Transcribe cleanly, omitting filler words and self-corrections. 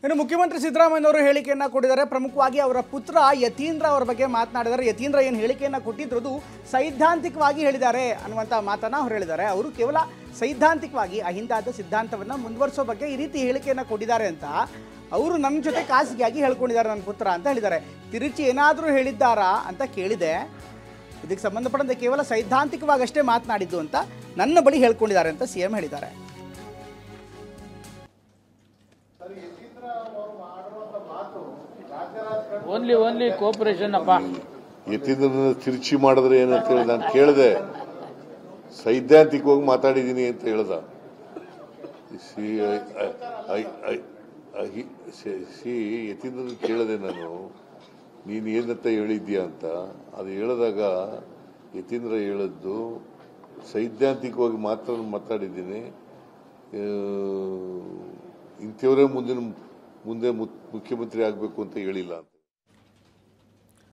ಇನ್ನು ಮುಖ್ಯಮಂತ್ರಿ ಸಿದ್ದರಾಮಯ್ಯನವರು ಹೇಳಿಕೆಯನ್ನು ಕೊಟ್ಟಿದ್ದಾರೆ. ಪ್ರಮುಖವಾಗಿ ಅವರ ಪುತ್ರ ಯತೀಂದ್ರ ಅವರ ಬಗ್ಗೆ ಮಾತನಾಡಿದ್ದಾರೆ. ಯತೀಂದ್ರ ಏನು ಹೇಳಿಕೆಯನ್ನು ಕೊಟ್ಟಿದ್ದು ಸೈದ್ಧಾಂತಿಕವಾಗಿ ಹೇಳಿದ್ದಾರೆ ಅನ್ನುವಂಥ ಮಾತನ್ನು ಅವರು ಹೇಳಿದ್ದಾರೆ. ಅವರು ಕೇವಲ ಸೈದ್ಧಾಂತಿಕವಾಗಿ ಅಹಿಂಸಾದ ಸಿದ್ಧಾಂತವನ್ನು ಮುಂದುವರಿಸೋ ಬಗ್ಗೆ ಈ ರೀತಿ ಹೇಳಿಕೆಯನ್ನು ಕೊಟ್ಟಿದ್ದಾರೆ ಅಂತ ಅವರು ನನ್ನ ಜೊತೆ ಖಾಸಗಿಯಾಗಿ ಹೇಳ್ಕೊಂಡಿದ್ದಾರೆ ನನ್ನ ಪುತ್ರ ಅಂತ ಹೇಳಿದ್ದಾರೆ. ತಿರುಚಿ ಏನಾದರೂ ಹೇಳಿದ್ದಾರಾ ಅಂತ ಕೇಳಿದೆ. ಇದಕ್ಕೆ ಸಂಬಂಧಪಟ್ಟಂತೆ ಕೇವಲ ಸೈದ್ಧಾಂತಿಕವಾಗಿ ಅಷ್ಟೇ ಮಾತನಾಡಿದ್ದು ಅಂತ ನನ್ನ ಬಳಿ ಹೇಳ್ಕೊಂಡಿದ್ದಾರೆ ಅಂತ ಸಿಎಂ ಹೇಳಿದ್ದಾರೆ. ಓನ್ಲಿ ಕೋಪರೇಷನ್ ಅಪ್ಪ. ಯತೀಂದ್ರನ ತಿರುಚಿ ಮಾಡಿದ್ರೆ ಏನಂತ ಹೇಳಿ ನಾನು ಕೇಳಿದೆ. ಸೈದ್ಧಾಂತಿಕವಾಗಿ ಮಾತಾಡಿದ್ದೀನಿ ಅಂತ ಹೇಳ್ದ. ಯತೀಂದ್ರನ ಕೇಳಿದೆ ನಾನು, ನೀನು ಏನಂತ ಹೇಳಿದ್ಯಾ ಅಂತ. ಅದು ಹೇಳಿದಾಗ ಯತೀಂದ್ರ ಹೇಳಿದ್ದು ಸೈದ್ಧಾಂತಿಕವಾಗಿ ಮಾತ್ರ ಮಾತಾಡಿದ್ದೀನಿ, ಇಂಥವರೇ ಮುಂದೆ ಮುಖ್ಯಮಂತ್ರಿ ಆಗಬೇಕು ಅಂತ ಹೇಳಿಲ್ಲ ಅಂತ.